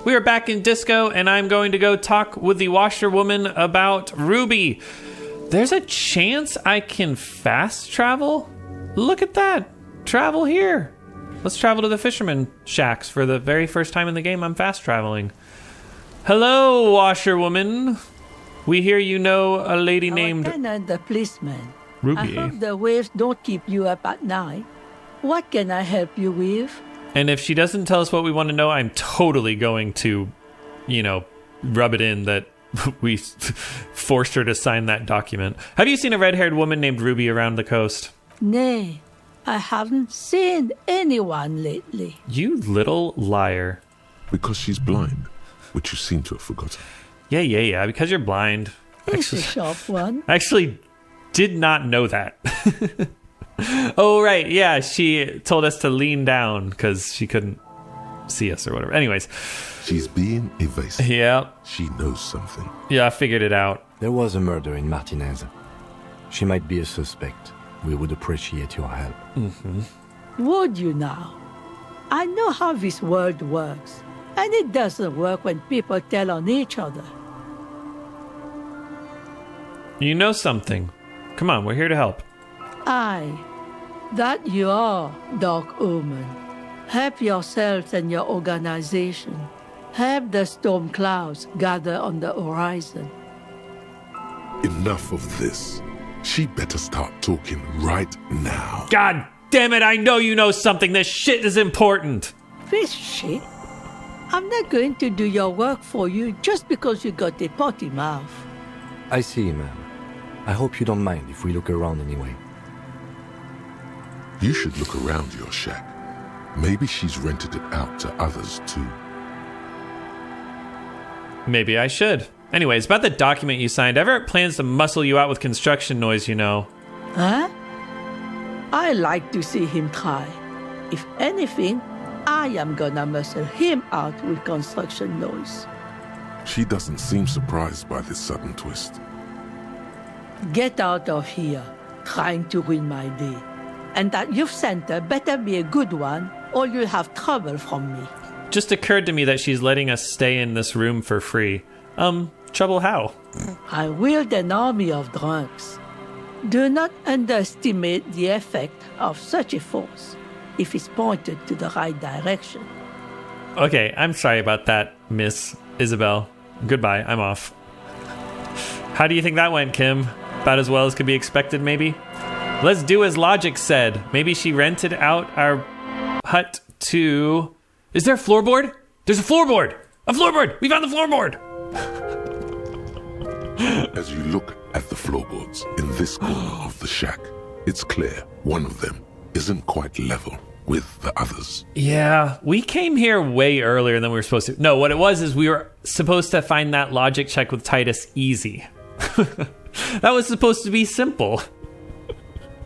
We are back in disco, and I'm going to go talk with the washerwoman about Ruby. There's a chance I can fast travel? Look at that. Travel here. Let's travel to the fisherman shacks. For the very first time in the game, I'm fast traveling. Hello, washerwoman. We hear you know a lady named the policeman. Ruby. I hope the waves don't keep you up at night. What can I help you with? And if she doesn't tell us what we want to know, I'm totally going to, rub it in that we forced her to sign that document. Have you seen a red-haired woman named Ruby around the coast? Nay, I haven't seen anyone lately. You little liar. Because she's blind, which you seem to have forgotten. Yeah, because you're blind. It's a sharp one. I actually did not know that. Oh, right. Yeah, she told us to lean down because she couldn't see us or whatever. Anyways. She's being evasive. Yeah. She knows something. Yeah, I figured it out. There was a murder in Martinez. She might be a suspect. We would appreciate your help. Mm-hmm. Would you now? I know how this world works, and it doesn't work when people tell on each other. You know something. Come on, we're here to help. Aye, that you are, Dark Omen. Help yourselves and your organization. Help the storm clouds gather on the horizon. Enough of this. She better start talking right now. God damn it, I know you know something. This shit is important. This shit? I'm not going to do your work for you just because you got a potty mouth. I see, ma'am. I hope you don't mind if we look around anyway. You should look around your shack. Maybe she's rented it out to others too. Maybe I should. Anyways, about the document you signed, Everett plans to muscle you out with construction noise, you know. Huh? I like to see him try. If anything, I am gonna muscle him out with construction noise. She doesn't seem surprised by this sudden twist. Get out of here, trying to ruin my day. And that youth center better be a good one, or you'll have trouble from me. Just occurred to me that she's letting us stay in this room for free. Trouble how? I wield an army of drunks. Do not underestimate the effect of such a force if it's pointed to the right direction. Okay, I'm sorry about that, Miss Isabel. Goodbye, I'm off. How do you think that went, Kim? About as well as could be expected, maybe? Let's do as Logic said. Maybe she rented out our hut to... Is there a floorboard? There's a floorboard! A floorboard! We found the floorboard! As you look at the floorboards in this corner of the shack, it's clear one of them isn't quite level with the others. Yeah, we came here way earlier than we were supposed to. No, what it was is we were supposed to find that logic check with Titus easy. That was supposed to be simple.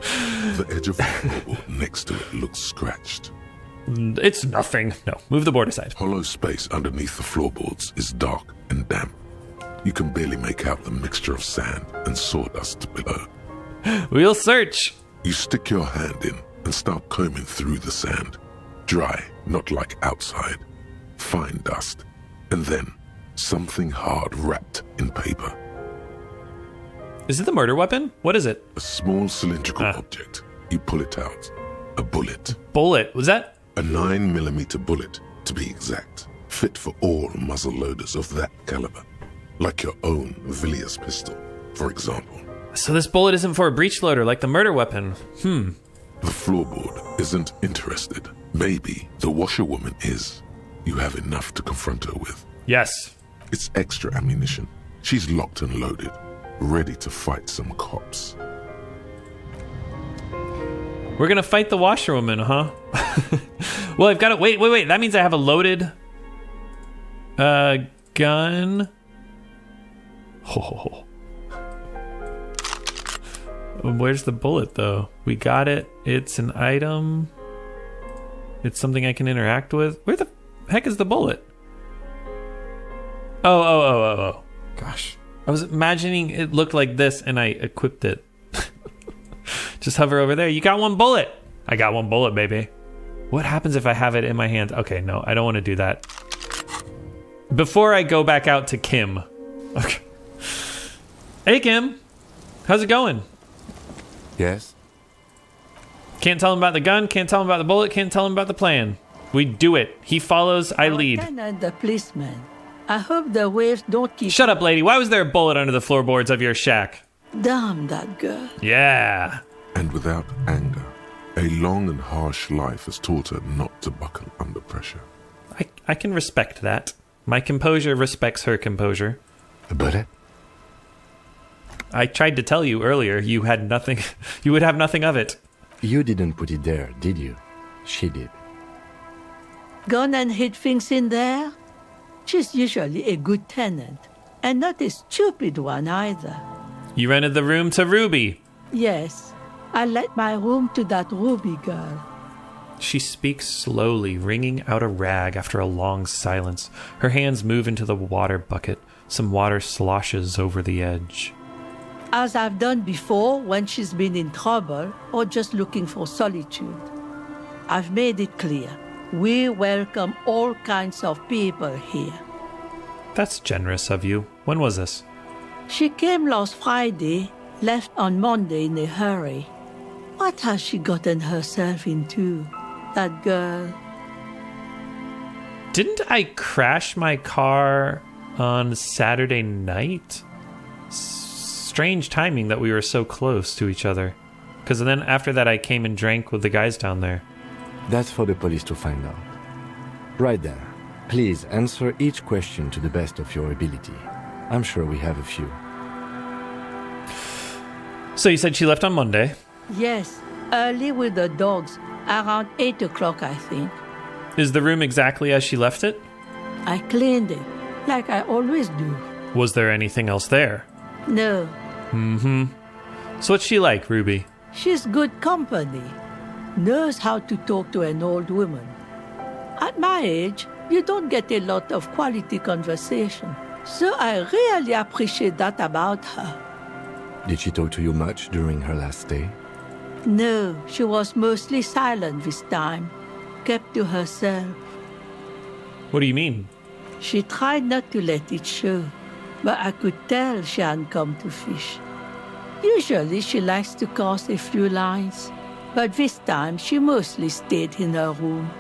The edge of the floorboard next to it looks scratched. It's nothing. No, move the board aside. Hollow space underneath the floorboards is dark and damp. You can barely make out the mixture of sand and sawdust below. We'll search. You stick your hand in and start combing through the sand. Dry, not like outside. Fine dust. And then something hard wrapped in paper. Is it the murder weapon? What is it? A small cylindrical object. You pull it out. A bullet. Bullet. Was that? A 9mm bullet, to be exact. Fit for all muzzle loaders of that caliber. Like your own Villiers pistol, for example. So this bullet isn't for a breech loader like the murder weapon. The floorboard isn't interested. Maybe the washerwoman is. You have enough to confront her with. Yes. It's extra ammunition. She's locked and loaded, ready to fight some cops. We're gonna fight the washerwoman, huh? Well, I've got to... Wait. That means I have a loaded... gun... Oh. Where's the bullet, though? We got it. It's an item. It's something I can interact with. Where the heck is the bullet? Oh. Gosh. I was imagining it looked like this, and I equipped it. Just hover over there. You got one bullet. I got one bullet, baby. What happens if I have it in my hand? Okay, no, I don't want to do that. before I go back out to Kim. Okay. Hey, Kim. How's it going? Yes? Can't tell him about the gun, can't tell him about the bullet, can't tell him about the plan. We do it. He follows, I lead. And the policeman. I hope the waves don't keep... Shut up, lady. Why was there a bullet under the floorboards of your shack? Damn that girl. Yeah. And without anger, a long and harsh life has taught her not to buckle under pressure. I can respect that. My composure respects her composure. A bullet? I tried to tell you earlier you had nothing. You would have nothing of it. You didn't put it there, did you? She did. Gone and hid things in there? She's usually a good tenant, and not a stupid one either. You rented the room to Ruby. Yes, I let my room to that Ruby girl. She speaks slowly, wringing out a rag after a long silence. Her hands move into the water bucket. Some water sloshes over the edge. As I've done before when she's been in trouble or just looking for solitude. I've made it clear. We welcome all kinds of people here. That's generous of you. When was this? She came last Friday, left on Monday in a hurry. What has she gotten herself into, that girl? Didn't I crash my car on Saturday night? Strange timing that we were so close to each other. Because then after that I came and drank with the guys down there. That's for the police to find out. Right then. Please answer each question to the best of your ability. I'm sure we have a few. So you said she left on Monday. Yes, early with the dogs, around 8 o'clock, I think. Is the room exactly as she left it? I cleaned it, like I always do. Was there anything else there? No. So what's she like, Ruby? She's good company. Knows how to talk to an old woman. At my age, you don't get a lot of quality conversation. So I really appreciate that about her. Did she talk to you much during her last stay? No, she was mostly silent this time. Kept to herself. What do you mean? She tried not to let it show, but I could tell she hadn't come to fish. Usually she likes to cast a few lines, but this time she mostly stayed in her room.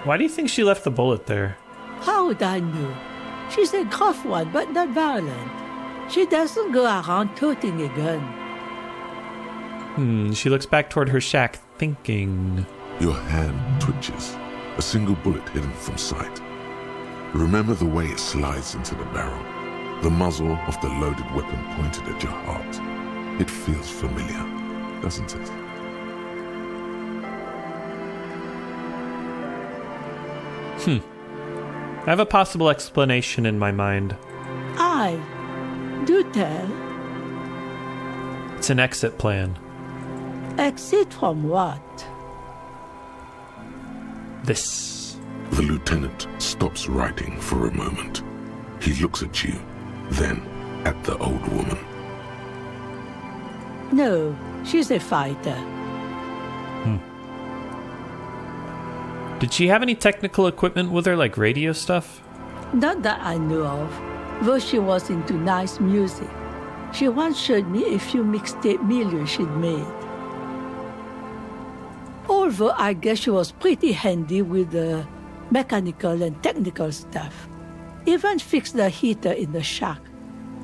Why do you think she left the bullet there? How would I know? She's a gruff one, but not violent. She doesn't go around toting a gun. She looks back toward her shack, thinking. Your hand twitches, a single bullet hidden from sight. Remember the way it slides into the barrel, the muzzle of the loaded weapon pointed at your heart. It feels familiar, doesn't it? I have a possible explanation in my mind. Do tell. It's an exit plan. Exit from what? This. The lieutenant stops writing for a moment. He looks at you, then at the old woman. No, she's a fighter. Did she have any technical equipment with her, like radio stuff? Not that I know of, though she was into nice music. She once showed me a few mixtape millions she'd made. Although I guess she was pretty handy with the mechanical and technical stuff. Even fixed the heater in the shack.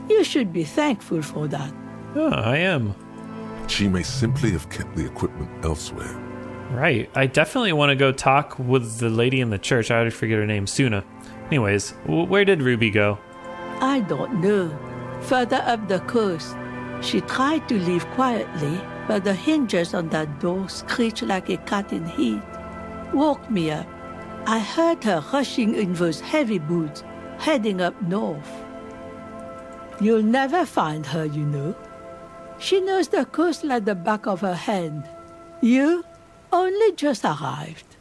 You should be thankful for that. Oh, I am. She may simply have kept the equipment elsewhere. Right. I definitely want to go talk with the lady in the church. I already forget her name, Suna. Anyways, where did Ruby go? I don't know. Further up the coast. She tried to leave quietly, but the hinges on that door screeched like a cat in heat. Woke me up. I heard her rushing in those heavy boots, heading up north. You'll never find her, you know. She knows the coast like the back of her hand. You only just arrived.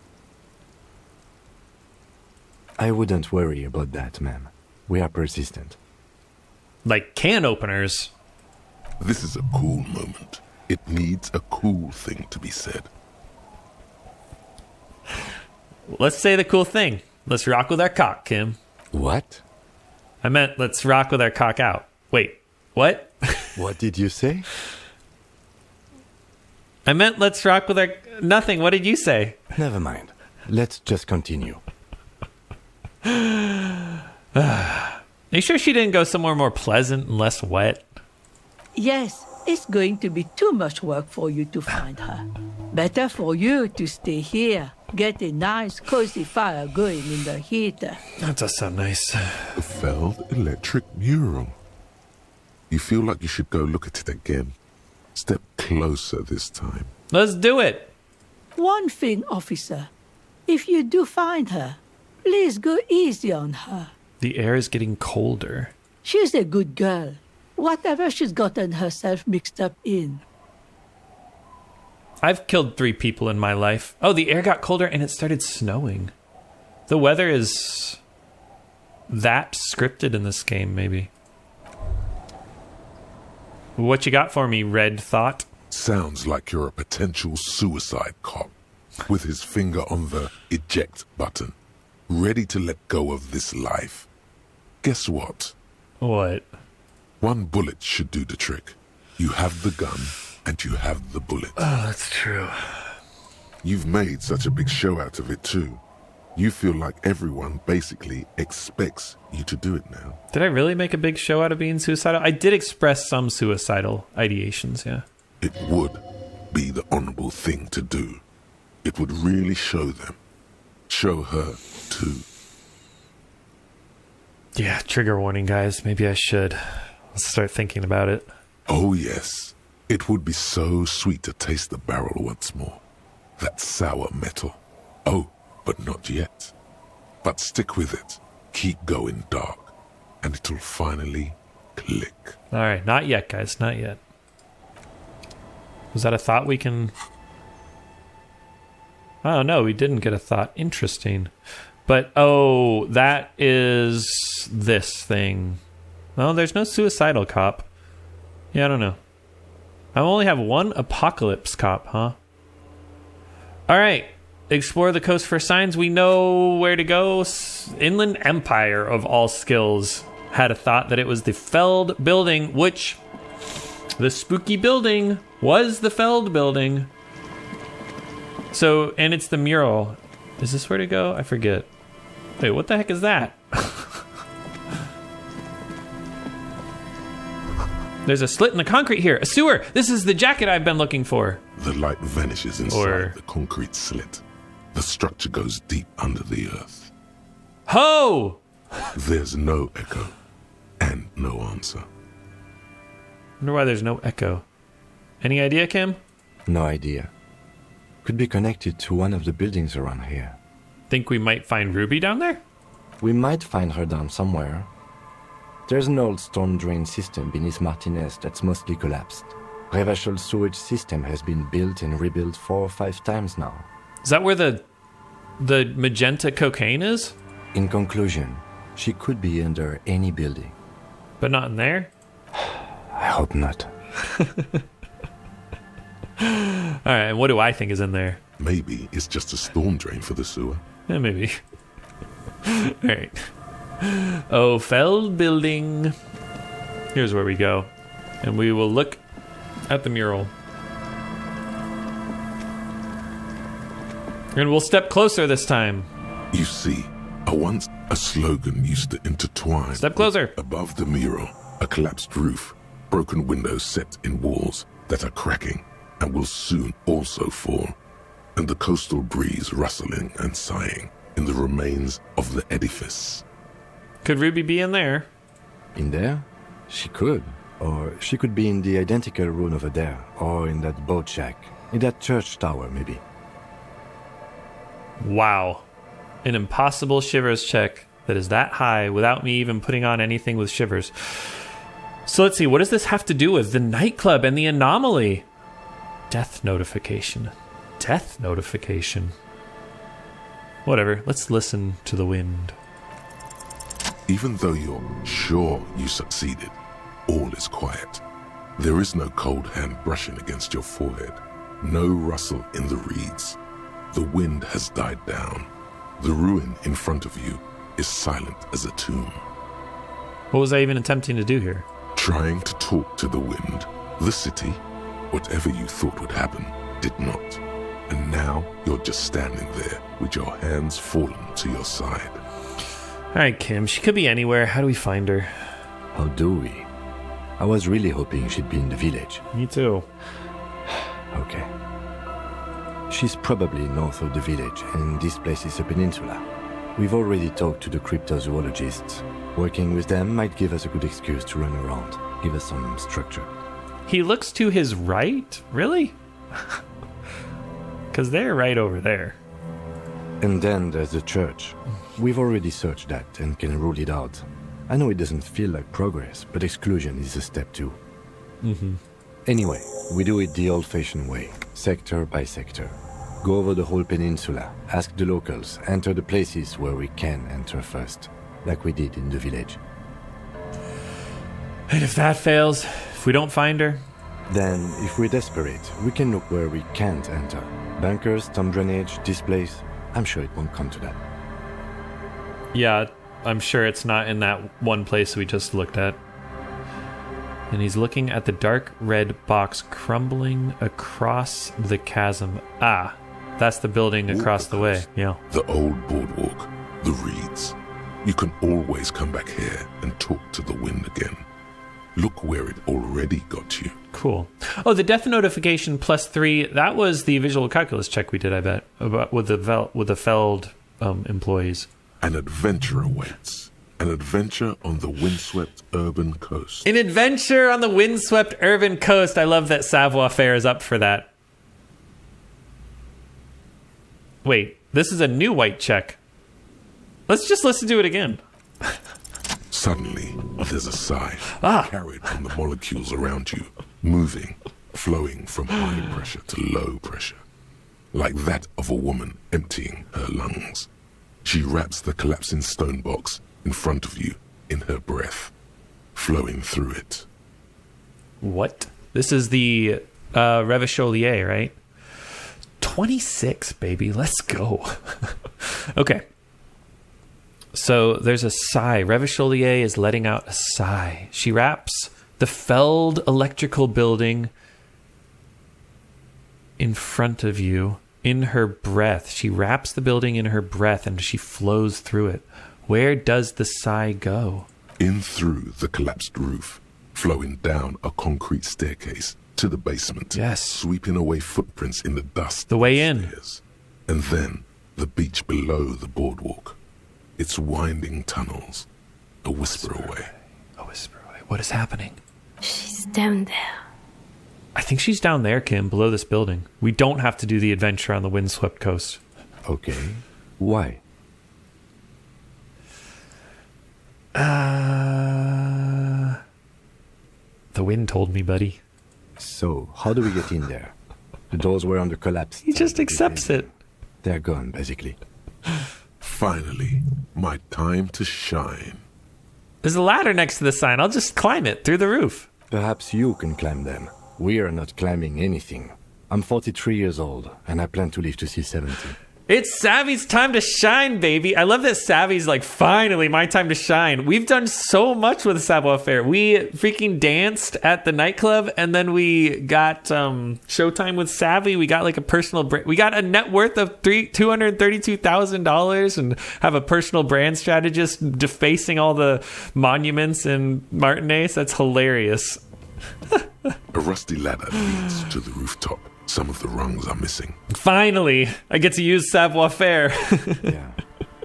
I wouldn't worry about that, ma'am. We are persistent. Like can openers. This is a cool moment. It needs a cool thing to be said. Let's say the cool thing. let's rock with our cock, Kim. What? I meant let's rock with our cock out. Wait, what? What did you say? I meant let's rock with our... Nothing. What did you say? Never mind. Let's just continue. Are you sure she didn't go somewhere more pleasant and less wet? Yes, it's going to be too much work for you to find her. Better for you to stay here. Get a nice, cozy fire going in the heater. That does sound nice. The felled electric mural. You feel like you should go look at it again. Step closer this time. Let's do it. One thing, officer. If you do find her, please go easy on her. The air is getting colder. She's a good girl. Whatever she's gotten herself mixed up in. I've killed 3 people in my life. Oh, the air got colder and it started snowing. The weather is that scripted in this game, maybe. What you got for me, Red Thought? Sounds like you're a potential suicide cop with his finger on the eject button, ready to let go of this life. Guess what? What? 1 bullet should do the trick. You have the gun and you have the bullet. Oh, that's true. You've made such a big show out of it too. You feel like everyone basically expects you to do it now. Did I really make a big show out of being suicidal? I did express some suicidal ideations, yeah. It would be the honorable thing to do. It would really show them. Show her too. Yeah, trigger warning, guys. Maybe I should. Let's start thinking about it. Oh yes. It would be so sweet to taste the barrel once more. That sour metal. Oh, but not yet. But stick with it. Keep going dark. And it'll finally click. All right, not yet, guys. Not yet. Was that a thought we can... Oh, no, we didn't get a thought. Interesting. But, oh, that is this thing. Well, there's no suicidal cop. Yeah, I don't know. I only have 1 apocalypse cop, huh? All right. Explore the coast for signs. We know where to go. Inland Empire, of all skills, had a thought that it was the Feld building, which the spooky building was the Feld building. So, and it's the mural. Is this where to go? I forget. Wait, what the heck is that? There's a slit in the concrete here. A sewer. This is the jacket I've been looking for. The light vanishes inside the concrete slit. The structure goes deep under the earth. Ho! There's no echo and no answer. Wonder why there's no echo. Any idea, Kim? No idea. Could be connected to one of the buildings around here. Think we might find Ruby down there? We might find her down somewhere. There's an old storm drain system beneath Martinez that's mostly collapsed. Revachol sewage system has been built and rebuilt 4 or 5 times now. Is that where the magenta cocaine is? In conclusion, she could be under any building. But not in there? I hope not. All right, and what do I think is in there? Maybe it's just a storm drain for the sewer. Yeah, maybe. All right. Oh, Feld building. Here's where we go. And we will look at the mural. And we'll step closer this time. You see, once a slogan used to intertwine. Step closer. Above the mural, a collapsed roof, broken windows set in walls that are cracking and will soon also fall, and the coastal breeze rustling and sighing in the remains of the edifice. Could Ruby be in there? In there? She could. Or she could be in the identical room over there. Or in that boat shack. In that church tower, maybe. Wow. An impossible shivers check that is that high without me even putting on anything with shivers. So let's see, what does this have to do with the nightclub and the anomaly? Death notification. Death notification. Whatever, let's listen to the wind. Even though you're sure you succeeded, all is quiet. There is no cold hand brushing against your forehead, no rustle in the reeds. The wind has died down. The ruin in front of you is silent as a tomb. What was I even attempting to do here? Trying to talk to the wind, the city, whatever you thought would happen, did not. And now you're just standing there with your hands fallen to your side. All right, Kim, she could be anywhere. How do we find her? How do we? I was really hoping she'd be in the village. Me too. Okay. She's probably north of the village, and this place is a peninsula. We've already talked to the cryptozoologists. Working with them might give us a good excuse to run around, give us some structure. He looks to his right? Really? Because they're right over there. And then there's the church. We've already searched that and can rule it out. I know it doesn't feel like progress, but exclusion is a step too. Anyway, we do it the old-fashioned way, sector by sector. Go over the whole peninsula, ask the locals, enter the places where we can enter first, like we did in the village. And if that fails, if we don't find her? Then, if we're desperate, we can look where we can't enter. Bunkers, storm drainage, this place. I'm sure it won't come to that. Yeah, I'm sure it's not in that one place we just looked at. And he's looking at the dark red box crumbling across the chasm. Ah, that's the building across the way. Yeah. The old boardwalk, the reeds. You can always come back here and talk to the wind again. Look where it already got you. Cool. Oh, the death notification +3. That was the visual calculus check we did, I bet, about with the Feld employees. An adventure awaits. An adventure on the windswept urban coast. An adventure on the windswept urban coast. I love that Savoir Faire is up for that. Wait, this is a new white check. Let's just listen to it again. Suddenly, there's a sigh carried from the molecules around you, moving, flowing from high pressure to low pressure, like that of a woman emptying her lungs. She wraps the collapsing stone box in front of you in her breath, flowing through it. What? This is the Revacholier, right? 26, baby. Let's go. Okay. So there's a sigh. Revacholier is letting out a sigh. She wraps the Feld electrical building in front of you in her breath. She wraps the building in her breath and she flows through it. Where does the sigh go? In through the collapsed roof, flowing down a concrete staircase to the basement. Yes. Sweeping away footprints in the dust. The way in. Stairs. And then the beach below the boardwalk. Its winding tunnels. A whisper away. A whisper away. What is happening? She's down there. I think she's down there, Kim, below this building. We don't have to do the adventure on the windswept coast. Okay. Why? The wind told me, buddy. So, how do we get in there? The doors were on the collapse. He just accepts it. They're gone, basically. Finally, my time to shine. There's a ladder next to the sign. I'll just climb it through the roof. Perhaps you can climb them. We are not climbing anything. I'm 43 years old, and I plan to live to see 70. It's Savvy's time to shine, baby. I love that Savvy's like, finally, my time to shine. We've done so much with Savoir Faire. We freaking danced at the nightclub, and then we got showtime with Savvy. We got like a personal brand. We got a net worth of $232,000 and have a personal brand strategist defacing all the monuments in Martinez. That's hilarious. A rusty ladder leads to the rooftop. Some of the rungs are missing. Finally, I get to use Savoir Faire. Yeah,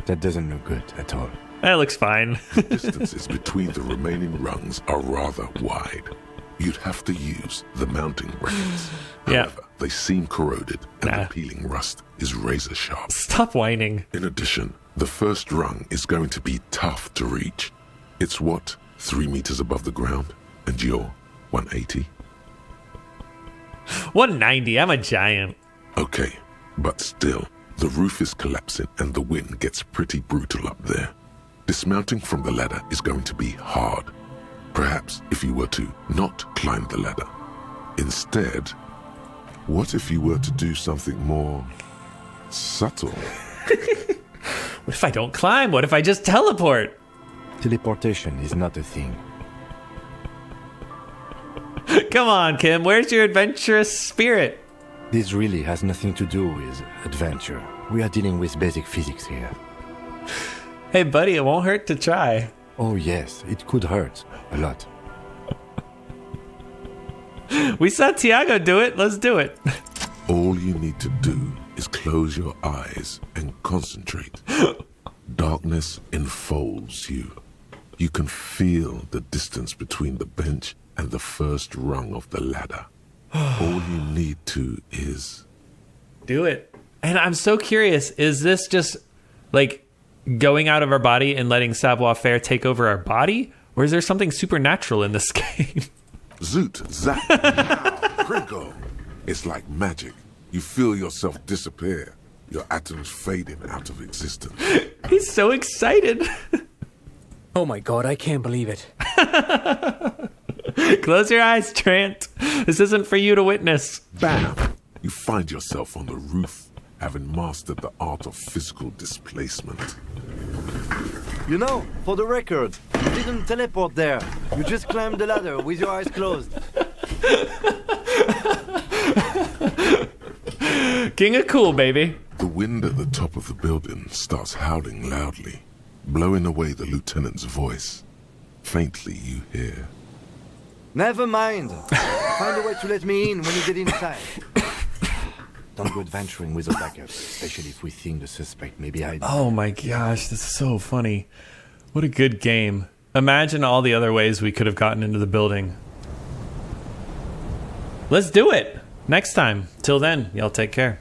that doesn't look good at all. That looks fine. The distances between the remaining rungs are rather wide. You'd have to use the mounting brackets. Yeah. However, they seem corroded and the peeling rust is razor sharp. Stop whining. In addition, the first rung is going to be tough to reach. It's what, 3 meters above the ground? And you're 180? 190. I'm a giant. Okay, but still, the roof is collapsing and the wind gets pretty brutal up there. Dismounting from the ladder is going to be hard. Perhaps if you were to not climb the ladder. Instead, what if you were to do something more subtle? What if I don't climb? What if I just teleport? Teleportation is not a thing. Come on, Kim. Where's your adventurous spirit? This really has nothing to do with adventure. We are dealing with basic physics here. Hey, buddy, it won't hurt to try. Oh yes, it could hurt. A lot. We saw Tiago do it. Let's do it. All you need to do is close your eyes and concentrate. Darkness enfolds you. You can feel the distance between the bench and the first rung of the ladder. All you need to is... Do it. And I'm so curious, is this just like going out of our body and letting savoir-faire take over our body? Or is there something supernatural in this game? Zoot, zap, Crinkle. It's like magic. You feel yourself disappear. Your atoms fading out of existence. He's so excited. Oh my god, I can't believe it. Close your eyes, Trent. This isn't for you to witness. Bam! You find yourself on the roof, having mastered the art of physical displacement. You know, for the record, you didn't teleport there. You just climbed the ladder with your eyes closed. King of cool, baby. The wind at the top of the building starts howling loudly, blowing away the lieutenant's voice. Faintly you hear... Never mind. Find a way to let me in when you get inside. Don't go adventuring with a backup, especially if we think the suspect may be hiding. Oh my gosh, this is so funny. What a good game. Imagine all the other ways we could have gotten into the building. Let's do it next time. Till then, y'all take care.